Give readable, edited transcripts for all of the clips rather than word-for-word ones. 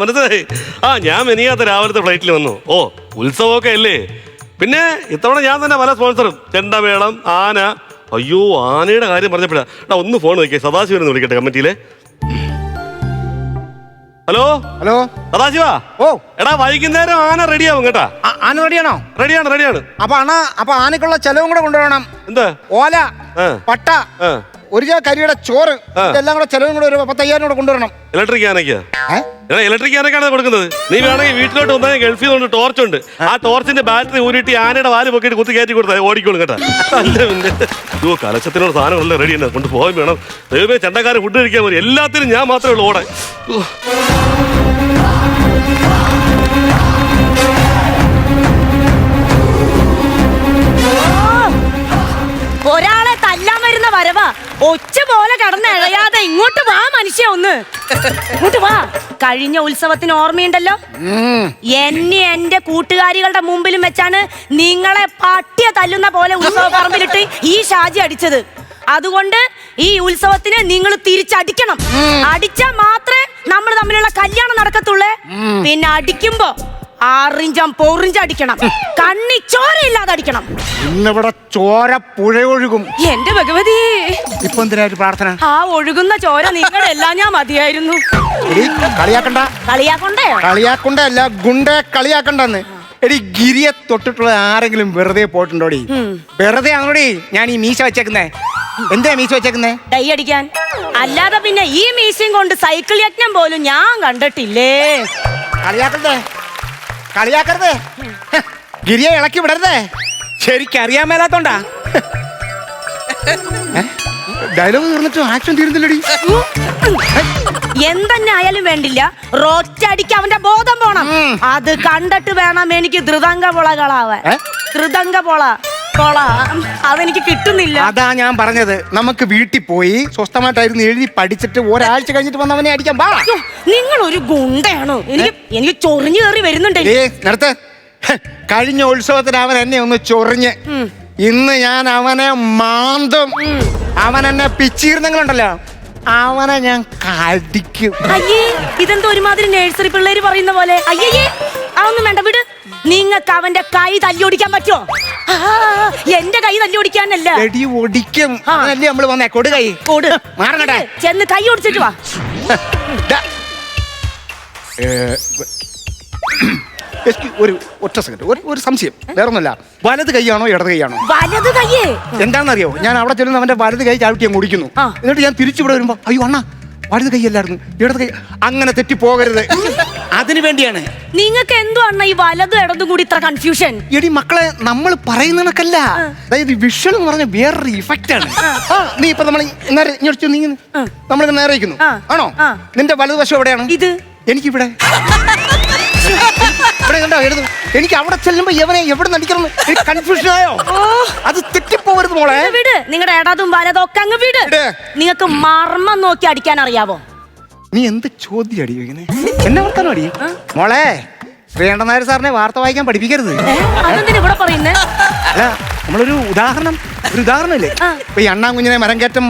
മനസ്സിലായി. ഞാൻ മെനിയാത്ത രാവിലത്തെ ഫ്ലൈറ്റിൽ വന്നു. ഓ, ഉത്സവമൊക്കെ അല്ലേ. പിന്നെ ഇത്തവണ ഞാൻ തന്നെ പല സ്പോൺസറും, ചെണ്ടമേളം, ആന. അയ്യോ, ആനയുടെ കാര്യം പറഞ്ഞപ്പോഴാ ഒന്ന് ഫോൺ വയ്ക്കേ. സദാശിവനെ വിളിക്കട്ടെ കമ്മിറ്റിയിലെ. Hello hello Sadashiva. ഓ എടാ, വൈകുന്നേരം ആന റെഡിയാവും കേട്ടാ. ആന റെഡിയാണോ? റെഡിയാണ്. അപ്പൊ ആനക്കുള്ള ചെലവും കൂടെ കൊണ്ടുവരണം. എന്താ? ഓല, പട്ട, ഒരു കരിയുടെ ചോറ്, ഇതെല്ലാം കൂടെ ചെലവും കൂടെ ഒരു 10,000 കൂടെ കൊണ്ടുവരണം. ഇലക്ട്രിക് ആനയ്ക്കാ? ഇലക്ട്രിക് ആനക്കാണ് കൊടുക്കുന്നത്. നീ വേണമെങ്കിൽ വീട്ടിലോട്ട് വന്നാൽ ഗൾഫിൽ നിന്ന് ടോർച്ച് ഉണ്ട്. ആ ടോർച്ചിന്റെ ബാറ്ററി ഊരിട്ടി ആനയുടെ വാല് പൊക്കിയിട്ട് കുത്തി കയറ്റി കൊടുത്താൽ ഓടിക്കോളും കേട്ടാ. അല്ല പിന്നെ കലശത്തിനുള്ള സാധനങ്ങളെല്ലാം റെഡി ഉണ്ട്, കൊണ്ട് പോകാൻ വേണം. ദൈവമേ, ചണ്ടക്കാരൻ ഫുഡ് കഴിക്കാൻ മതി. എല്ലാത്തിനും ഞാൻ മാത്രമേ ഉള്ളൂ ഓടാൻ. ഒരാളെ തല്ലാൻ വരുന്ന വരവാ. ഒച്ച പോലെ കടന്ന് ഇഴയാതെ ഇങ്ങോട്ട് വാ മനുഷ്യ, ഒന്ന് ഇങ്ങോട്ട് വാ. കഴിഞ്ഞ ഉത്സവത്തിന് ഓർമ്മയുണ്ടല്ലോ, എന്റെ കൂട്ടുകാരികളുടെ മുമ്പിലും വെച്ചാണ് നിങ്ങളെ പട്ടിയെ തല്ലുന്ന പോലെ ഉത്സവ പറമ്പിലിട്ട് ഈ ഷാജി അടിച്ചത്. അതുകൊണ്ട് ഈ ഉത്സവത്തിന് നിങ്ങൾ തിരിച്ചടിക്കണം. അടിച്ചാൽ മാത്രമേ നമ്മൾ തമ്മിലുള്ള കല്യാണം നടക്കത്തുള്ളേ. പിന്നെ അടിക്കുമ്പോ 6 ഇഞ്ചും 4 ഇഞ്ചും അടിക്കണം. കണ്ണി ചോരയില്ലാതെ അടിക്കണം. ഇന്നിവിടെ ചോര പുഴ ഒഴുകും. എന്റെ ഭഗവതി, ഇപ്പൊ എന്തിനാ ഒരു പ്രാർത്ഥന? ആ ഒഴുകുന്ന ചോര നിങ്ങളുടെ എല്ലാം ഞാൻ മതിയായിരുന്നു. കളിയാക്കണ്ടല്ല, ഗുണ്ടെ കളിയാക്കണ്ടെന്ന്. എടി, ഗിരിയെ തൊട്ടിട്ടുള്ള ആരെങ്കിലും വെറുതെ പോയിട്ടുണ്ടോടി? വെറുതെ ആണോടി ഞാൻ ഈ മീശ വെച്ചേക്കുന്നേ. എന്താ മീശ വെച്ചേക്കുന്നേ? ഡൈ അടിക്കാൻ. അല്ലാതെ പിന്നെ ഈ മീശയും കൊണ്ട് സൈക്കിൾ യജ്ഞം പോലും ഞാൻ കണ്ടിട്ടില്ലേ. കളിയാക്കരുത്, ഗിരിയെ ഇളക്കി വിടരുതേ. ശരിക്കറിയാൻ മേലാത്തോണ്ടാ. ഡയലോഗ് തീർന്നിട്ട് ആക്ഷൻ തീരുന്നില്ലടി. എന്തെന്നെ ആയാലും വേണ്ടില്ല, റോറ്റടിക്ക് അവന്റെ ബോധം പോണം. അത് കണ്ടിട്ട് വേണം എനിക്ക് ധൃതംഗ പൊളകളാവാൻ. ധൃതംഗ പൊള അതെനിക്ക് കിട്ടുന്നില്ല. അതാ ഞാൻ പറഞ്ഞത്, നമുക്ക് വീട്ടിൽ പോയി സ്വസ്ഥമായിട്ടായിരുന്നു എഴുതി പഠിച്ചിട്ട് ഒരാഴ്ച കഴിഞ്ഞിട്ട് വന്നവനെ അടിക്കാൻ പാ. നിങ്ങൾ ഒരു ഗുണ്ടയാണോ? എനിക്ക് ചൊറിഞ്ഞു കയറി വരുന്നുണ്ട്. നേരത്തെ കഴിഞ്ഞ ഉത്സവത്തിന് അവൻ എന്നെ ഒന്ന് ചൊറിഞ്ഞ്, ഇന്ന് ഞാൻ അവനെ മാന്തും. അവൻ എന്നെ പിച്ചിരുന്നെങ്കിലുണ്ടല്ലോ, അവനെ ഞാൻ കടിക്കും. അയ്യേ, ഇതെന്തോ ഒരുമാതിരി നഴ്സറി പിള്ളേര് പറയുന്ന പോലെ. അയ്യേ, അതൊന്നും വേണ്ട, വിട്. നിങ്ങൾക്ക് അവന്റെ കൈ തല്ലിയൊടിക്കാൻ പറ്റുമോ? എന്റെ കൈ തല്ലിയൊടിക്കാനല്ല, ഒടിക്കും. അതല്ലേ നമ്മള് വന്നേ. കൊടു കൈ, മാറങ്ങട്ടെ. ചെന്ന് കൈ ഒടിച്ചിട്ട് വാ. ഒറ്റ സെക്കൻഡ്, ഒരു സംശയം. വേറൊന്നുമല്ല, വലത് കൈയാണോ ഇടത് കൈയാണോ? വലത് കൈയേ. എന്താണെന്നറിയോ, ഞാൻ അവിടെ ചെല്ലുന്ന അവന്റെ വലത് കൈ ചവിട്ടി അങ്ങ് ഓടിക്കുന്നു. എന്നിട്ട് ഞാൻ തിരിച്ചിവിടെ വരുമ്പോ, അയ്യോ അണ്ണാ, വലത് കൈയല്ലായിരുന്നു ഇടത് കൈ. അങ്ങനെ തെറ്റിപ്പോകരുത്, അതിനു വേണ്ടിയാണ്. നിങ്ങൾക്ക് എന്തോ അണ്ണ ഈ വലതും ഇടതും കൂടി ഇത്ര കൺഫ്യൂഷൻ? എടി മക്കളെ, നമ്മൾ പറയുന്നതൊക്കെയല്ല, അതായത് വിഷ്വൽ എന്ന് പറഞ്ഞ വേറൊരു ഇഫക്റ്റ് ആണ്. നീ ഇപ്പൊ നമ്മൾ നമ്മൾ നേരെ ഇരിക്കുന്നു ആണോ? നിന്റെ വലതുവശം എവിടെയാണ്? ഇത് എനിക്കിവിടെ. ഇവിടെ കണ്ടോ എഴുതും. എനിക്ക് അവിടെ ചെല്ലുമ്പോ എവിടെ നടിക്കണം കൺഫ്യൂഷൻ ആയോ? അത് തെറ്റിപ്പോകരുത് മോളെ. വിട്, നിങ്ങളുടെ ഇടതും വലതും ഒക്കെ അങ്ങ് വിട്. നിങ്ങൾക്ക് മർമ്മം നോക്കി അടിക്കാൻ അറിയാവോ? നീ എന്ത് ചോദ്യം അടി ചോദിക്കുന്നേ? എന്നെ വർത്താനം അടി മോളെ. ശ്രീകണ്ഠൻ നായർ സാറിനെ വാർത്ത വായിക്കാൻ പഠിപ്പിക്കരുത്. അതെന്തിനാ ഇവിടെ പറയുന്നേ? അല്ല, നമ്മളൊരു ഉദാഹരണമില്ലേ, ഇപ്പൊ ഈ അണ്ണാങ്കുഞ്ഞിനെ മരം കയറ്റം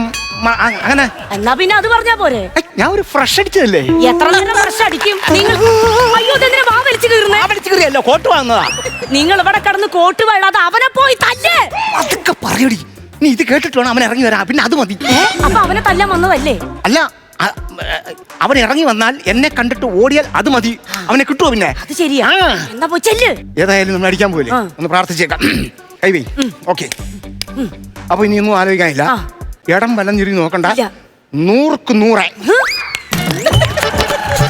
അങ്ങനെ. എന്നാ പിന്നെ അത് പറഞ്ഞാ പോരെ? ഞാൻ ഒരു ഫ്രഷ് അടിച്ചതല്ലേ. എത്ര നേരം ഫ്രഷ് അടിക്കും നിങ്ങൾ? അയ്യോ, ഇതെന്തിനാ വാ വലിച്ചു കീറുന്നേ? കോട്ട് വാങ്ങുന്നതാ. നിങ്ങൾ ഇവിടെ കിടന്ന് കോട്ട് വേടാതെ അവനെ പോയി തല്ലേ. അതൊക്കെ പറയടി. നീ ഇത് കേട്ടിട്ട് വേണം അവൻ ഇറങ്ങി വരാൻ. പിന്നെ അത് മതി. അപ്പൊ അവനെ തല്ലാൻ വന്നതല്ലേ? അല്ല, അവൻ ഇറങ്ങി വന്നാൽ എന്നെ കണ്ടിട്ട് ഓടിയാൽ അത് മതി. അവനെ കിട്ടുമോ? പിന്നെ അത് ശരിയാ. എന്നാ പോയി ചെല്ല്. ഏതായാലും നമ്മൾ അടിക്കാൻ പോയില്ലേ, ഒന്ന് പ്രാർത്ഥിച്ചേക്കാം. കൈവേ. ഓക്കെ, അപ്പൊ ഇനി ഒന്നും ആലോചിക്കാനില്ല. ഇടം വലഞ്ഞിരി നോക്കണ്ട, 100ക്ക് 100.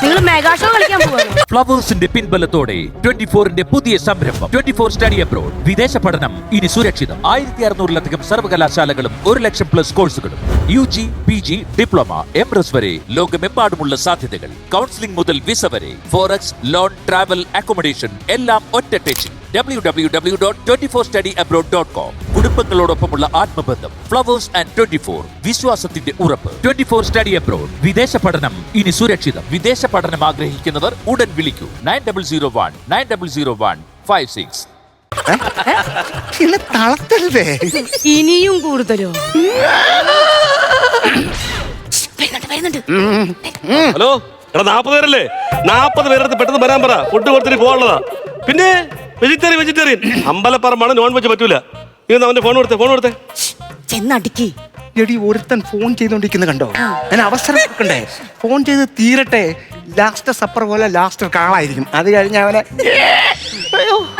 നിങ്ങൾ മെഗാ ഷോ കളിക്കാൻ പോകുന്നു. ഫ്ലവേഴ്സിന്റെ പിൻബലത്തോടെ 24ന്റെ പുതിയ സംരംഭം 24 സ്റ്റഡി അബ്രോഡ്. വിദേശ പഠനം ഇനി സുരക്ഷിതം. 1600-ലധികം സർവകലാശാലകളും 1,00,000+ കോഴ്സുകളും. UG, PG, ഡിപ്ലോമ, MRS വരെ ലോകമെമ്പാടുമുള്ള സാധ്യതകൾ. കൗൺസിലിംഗ് മുതൽ വിസ വരെ, ഫോറക്സ്, ലോൺ, ട്രാവൽ, അക്കോമഡേഷൻ എല്ലാം ഒറ്റ ടെച്ചിൽ. www.24studyabroad.com. കുടുംബങ്ങളോടൊപ്പമുള്ള ആത്മബന്ധം. ഫ്ലവേഴ്സ് ആൻഡ് 24, വിശ്വാസത്തിന്റെ ഉറപ്പ്. 24 സ്റ്റഡി അബ്രോഡ്. വിദേശ പഠനം ഇനി സുരക്ഷിതം. വിദേശ പഠനം ആഗ്രഹിക്കുന്നവർ ഉടൻ വിളിക്കൂ 9001-9001-56. ഇനിയും കൂടുതലോ? ഹലോ, 40 പേരല്ലേ? 40 പേരെടുത്ത് പെട്ടെന്ന് വരാൻ പറ. ഫുഡ് കൊടുത്തിട്ട് പോകാനുള്ളതാ. പിന്നെ വെജിറ്റേറിയൻ അമ്പലപ്പറമ്പാണ്, നോൺ വെജ് പറ്റൂല. നീ ഒന്ന് അവന്റെ ഫോൺ കൊടുത്തേ. ചെന്നടിക്ക്. എടി ഒരുത്തൻ ഫോൺ ചെയ്തോണ്ടിരിക്കുന്ന കണ്ടോ? ഞാൻ അവസരം കൊടുക്കണ്ടേ? ഫോൺ ചെയ്ത് തീരട്ടെ. ലാസ്റ്റ് സപ്പർ പോലെ ലാസ്റ്റ് കാളായിരിക്കും. അത് കഴിഞ്ഞ അവനെ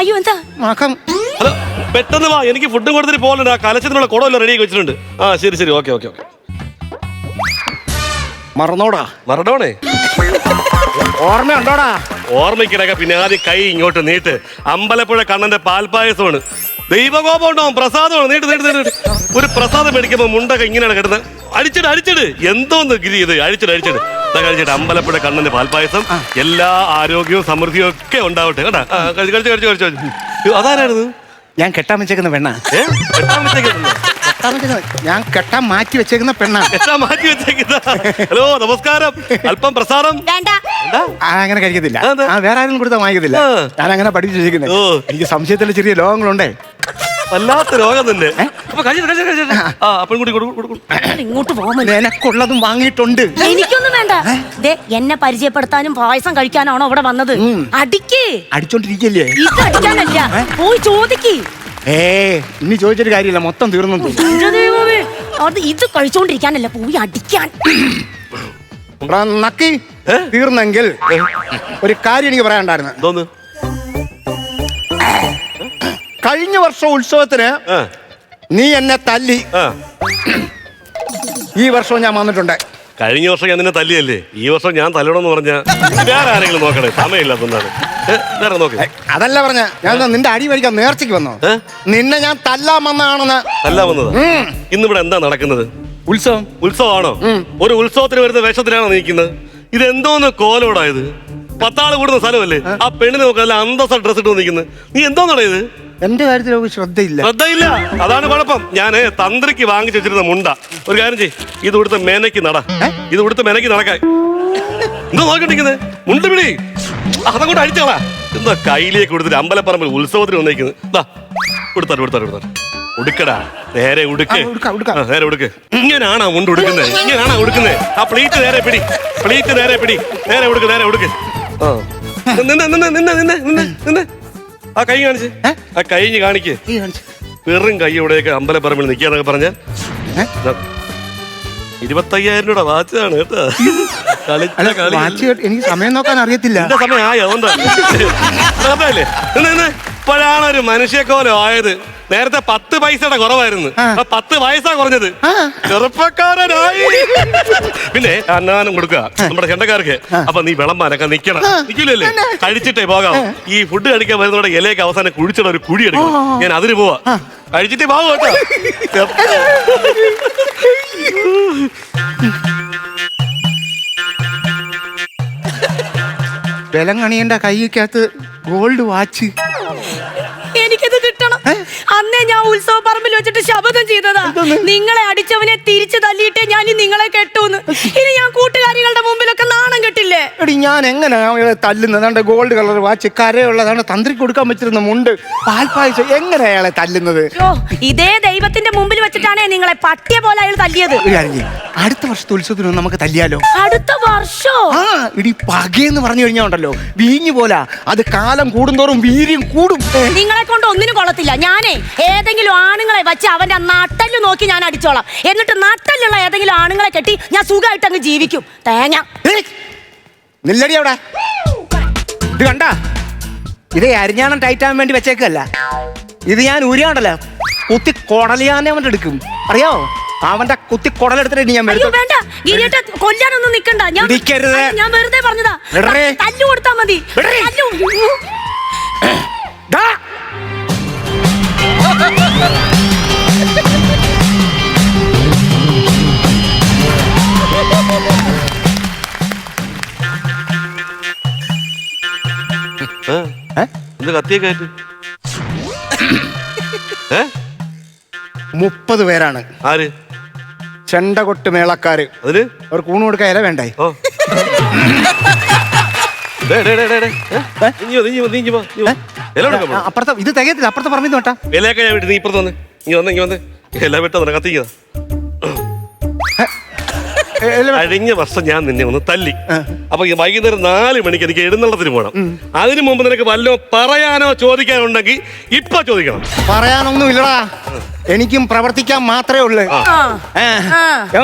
അയ്യോ എന്താ മകം. ഹലോ, പെട്ടെന്ന് വാ, എനിക്ക് ഫുഡും കൊടുത്തിട്ട് പോകണ്ട. ആ കലശത്തിനുള്ള കുടമല്ലോ റെഡിയാക്കി വെച്ചിട്ടുണ്ട്. ആ ശരി, ഓക്കെ. മറന്നോണേ. ഓർമ്മയുണ്ടോടാ? ഓർമ്മയ്ക്കിടക്ക പിന്നെ ആദ്യം കൈ ഇങ്ങോട്ട് നീട്ട്. അമ്പലപ്പുഴ കണ്ണന്റെ പാൽപ്പായസമാണ്. ദൈവകോപം ഉണ്ടാവും, പ്രസാദമാണ്. നീട്ട്. ഒരു പ്രസാദം മേടിക്കുമ്പോ മുണ്ടൊക്കെ ഇങ്ങനെയാണ് കിടന്ന് അടിച്ചിട്. എന്തോന്ന് ഗിരി ഇത്? അടിച്ചിട്. കഴിച്ചിട്ട് അമ്പലപ്പുഴ കണ്ണന്റെ പാൽപ്പായസം. എല്ലാ ആരോഗ്യവും സമൃദ്ധിയും ഒക്കെ ഉണ്ടാവട്ടെ കേട്ടാ. കഴിച്ചു. അതാരായിരുന്നു? ഞാൻ കെട്ടാൻ വെച്ചേക്കുന്ന പെണ്ണ. ഞാൻ കെട്ടാൻ മാറ്റി വെച്ചേക്കുന്ന പെണ്ണ. ഹലോ, നമസ്കാരം. അല്പം പ്രസാദം വേണ്ട. അങ്ങനെ കഴിക്കത്തില്ല. വേറെ ആരും കൊടുത്താൽ വാങ്ങിക്കത്തില്ല. ഞാൻ അങ്ങനെ പഠിച്ചു വെച്ചിരിക്കുന്നത്. എനിക്ക് സംശയത്തിലെ ചെറിയ ലോകങ്ങളുണ്ടേ. വല്ലാത്ത രോഗം തന്നെ. ഇങ്ങോട്ട് പോകാൻ എനക്കുള്ളതും വാങ്ങിയിട്ടുണ്ട്. എനിക്കൊന്നും വേണ്ട. എന്നെ പരിചയപ്പെടുത്താനും പായസം കഴിക്കാനാണോ അവിടെ വന്നത്? അടിക്ക്. അടിച്ചോണ്ടിരിക്കല്ലേ? ഇത് അടിക്കാനല്ല, പോയി ചോദിക്ക്. ഇനി ചോദിച്ചൊരു കാര്യമില്ല, മൊത്തം തീർന്നു. ഇത് കഴിച്ചോണ്ടിരിക്കാനല്ല, പോയി അടിക്കാൻ. നക്കി തീർന്നെങ്കിൽ ഒരു കാര്യം എനിക്ക് പറയാനുണ്ടായിരുന്നു. എന്തോന്ന്? കഴിഞ്ഞ വർഷം ഉത്സവത്തിന് നീ എന്നെ തല്ലി. ഈ വർഷവും ഞാൻ വന്നിട്ടുണ്ട്. കഴിഞ്ഞ വർഷം ഞാൻ നിന്നെ തല്ലിയല്ലേ? ഈ വർഷം ഞാൻ തല്ലണമെന്ന് പറഞ്ഞ വേറെ ആരെങ്കിലും നോക്കണേ? സമയമില്ലാത്തതാണ്. വേറെ നോക്ക്. അതല്ല പറഞ്ഞ, ഞാൻ നിന്റെ അടി വരിക്കാൻ നേർച്ചയ്ക്ക് വന്നോ? നിന്നെ ഞാൻ തല്ലാൻ വന്നതാണെന്ന്. തല്ലാൻ വന്നത്? ഇന്നിവിടെ എന്താ നടക്കുന്നത്? ഉത്സവമാണോ? ഒരു ഉത്സവത്തിന് വരുന്ന വേഷത്തിലാണോ നീക്കുന്നത്? ഇതെന്തോന്ന് കോലോടായത്? 10 ആള് കൂടുന്ന സ്ഥലമല്ലേ? ആ പെണ്ണിനെ നോക്കാൻ അന്തസ്സ ഡ്രസ് ഇട്ട് നിൽക്കുന്നത്. നീ എന്തോന്നാണ് ഇത്? എന്റെ കാര്യത്തിൽ ശ്രദ്ധയില്ല. അതാണ് കുഴപ്പം. ഞാന് തന്ത്രിക്ക് വാങ്ങിച്ചു വെച്ചിരുന്ന മുണ്ട. ഒരു കാര്യം ചെയ്യ്, ഇത് ഇവിടുത്തെ മേനയ്ക്ക് നടക്കാൻ. എന്താ നോക്കിണ്ടിരിക്കുന്നത്? മുണ്ട് പിടി, അതങ്ങോട്ട് അടിച്ചോളാ. എന്താ കയ്യിലേക്ക് കൊടുത്തിട്ട് അമ്പലപ്പറമ്പിൽ ഉത്സവത്തിന് വന്നേക്കുന്നത്? കൊടുത്താ ഉടുക്കടാ. നേരെ ഉടുക്ക്. ഇങ്ങനാണോ മുണ്ട് ഉടുക്കുന്നത്? ആ പ്ലീറ്റ് നേരെ പിടി. നേരെ ഉടുക്ക്. നിന്ന്. ആ കൈ കാണിച്ച്. ആ കഴിഞ്ഞ് കാണിക്ക്. വെറും കൈയോടെയൊക്കെ അമ്പലപ്പറമ്പിൽ നിൽക്കാന്നൊക്കെ പറഞ്ഞ 25,000 രൂപ വാച്ചാണ് കേട്ടോ. എനിക്ക് സമയം നോക്കാൻ അറിയത്തില്ല. സമയം ആയോ? അതല്ലേ ഇപ്പോഴാണ് ഒരു മനുഷ്യക്കോലം ആയത്. നേരത്തെ 10 പൈസയുടെ കുറവായിരുന്നു, 10 വയസ്സാ കുറഞ്ഞത്. ചെറുപ്പക്കാരനായി. പിന്നെ അന്നാനം കൊടുക്കുക നമ്മുടെ ചെണ്ടക്കാർക്ക്. അപ്പൊ നീ വിളമ്പാനൊക്കെ നിക്കില്ലല്ലേ? കഴിച്ചിട്ടേ പോകാം. ഈ ഫുഡ് കഴിക്കാൻ വരുന്നവിടെ ഇലയൊക്കെ അവസാനം കുഴിച്ചിട ഒരു കുഴി എടുക്കും. ഞാൻ അതിന് പോവാ. കഴിച്ചിട്ടേ പോകാം കേട്ടോ. വിലങ്ങണിയണ്ട കൈക്കകത്ത് ഗോൾഡ് വാച്ച്. എനിക്കിത് കിട്ടണം. അന്നേ ഞാൻ ഉത്സവ പറമ്പിൽ വെച്ചിട്ട് ശപഥം ചെയ്തതാ, നിങ്ങളെ അടിച്ചവനെ തിരിച്ചു തല്ലിയിട്ടേ ഞാൻ നിങ്ങളെ കെട്ടൂന്ന്. ഇനി ഞാൻ കൂട്ടുകാരികളുടെ മുമ്പിലൊക്കെ നാണം കെട്ടില്ലേ? എടി ഞാൻ എങ്ങനെ തല്ലുന്നത്? ഗോൾഡ് കളർ വാച്ച്, കരയുള്ളതാണ്, തന്ത്രിക്ക് കൊടുക്കാൻ പറ്റുന്ന മുണ്ട്, പാൽപ്പായസം. എങ്ങനെ അയാളെ തല്ലുന്നത്? ഇതേ ദൈവത്തിന്റെ മുമ്പിൽ വെച്ചിട്ടാണേ നിങ്ങളെ പട്ടിയെ പോലെ അയാൾ തല്ലിയത്. അടുത്ത വർഷത്തെ ഉത്സവത്തിന് നമുക്ക് തല്ലിയാലോ? അടുത്ത വർഷം? ഇടി പകയെന്ന് പറഞ്ഞു കഴിഞ്ഞാ ഉണ്ടല്ലോ, വീഞ്ഞു പോലാ. അത് കാലം കൂടുന്തോറും വീര്യം കൂടും. നിങ്ങളെ കൊണ്ട് ഒന്നിനും കൊള്ളത്തില്ല. ഞാനേ ഏതെങ്കിലും ആണുങ്ങളെ വെച്ച് അവന്റെ നട്ടല് നോക്കി ഞാൻ അടിച്ചോളാം. എന്നിട്ട് നട്ടലുള്ള ഏതെങ്കിലും ആണുങ്ങളെ കെട്ടി ഞാൻ സുഖമായിട്ട് അങ്ങ് ജീവിക്കും. തേങ്ങ നില്ലടി അവിടെ. ഇത് കണ്ട, ഇത് അരിഞ്ഞാണം ടൈറ്റാൻ വേണ്ടി വെച്ചേക്കല്ല. ഇത് ഞാൻ ഉരിയാണ്ടല്ലോ, കുത്തി കൊടലിയാനെ അവൻ്റെ എടുക്കും. അറിയോ? അവന്റെ കുത്തി കൊടലെടുത്തിട്ട് ഞാൻ കൊല്ലാനൊന്നും നിക്കണ്ട. ഞാൻ വെറുതെ പറഞ്ഞതാ. തല്ലു കൊടുത്താ മതി. കത്തിയൊക്കെ 30 പേരാണ്. ആര്? ചെണ്ടകൊട്ട് മേളക്കാര്. അതിന് അവർ കൂണ് കൊടുക്കാൻ ഇല വേണ്ടേ? അപ്പുറത്തെ ഇത് തികയത്തില്ല. അപ്പുറത്തെ പറമ്പിൽ നോട്ടാ ഇലയൊക്കെ ഞാൻ വിട്ട്. നീ ഇപ്പുറത്ത് വന്ന് ഇങ്ങനെ വന്ന് ഇല വിട്ട കത്തിക്കതാ. കഴിഞ്ഞ വർഷം ഞാൻ നിന്നെ ഒന്ന് തല്ലി. അപ്പൊ ഈ വൈകുന്നേരം 4 മണിക്ക് എനിക്ക് എഴുന്നള്ളത്തിന് പോകണം. അതിനു മുമ്പ് നിനക്ക് വല്ലോ പറയാനോ ചോദിക്കാനോ ഉണ്ടെങ്കിൽ ഇപ്പൊ ചോദിക്കണം. പറയാനൊന്നും ഇല്ലടാ, എനിക്കും പ്രവർത്തിക്കാൻ മാത്രമേ ഉള്ളൂ.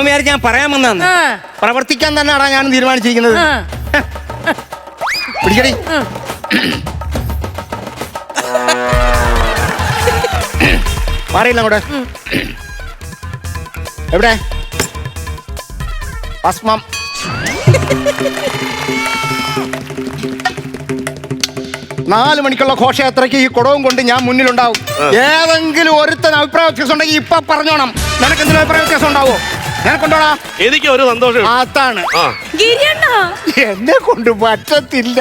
വിചാരിച്ച് ഞാൻ പറയാൻ വന്നാന്ന്, പ്രവർത്തിക്കാൻ തന്നെയാടാ ഞാൻ തീരുമാനിച്ചിരിക്കുന്നത്. പിടിക്കടി. മാറിയില്ല അങ്ങോട്ട്. എവിടെ ഭസ്മം? 4 മണിക്കുള്ള ഘോഷയാത്രയ്ക്ക് ഈ കുടവും കൊണ്ട് ഞാൻ മുന്നിലുണ്ടാവും. ഏതെങ്കിലും ഒരുത്തൻ അഭിപ്രായ വ്യത്യാസം ഉണ്ടെങ്കിൽ ഇപ്പൊ പറഞ്ഞോണം. നിനക്ക് എന്തെങ്കിലും അഭിപ്രായ വ്യത്യാസം ഉണ്ടാവോ? ഞാൻ കൊണ്ടോടാ. എനിക്ക് ഒരു സന്തോഷം. അതാണ് ഗിരിയണ്ണ, എന്നെ കൊണ്ട് പറ്റത്തില്ല.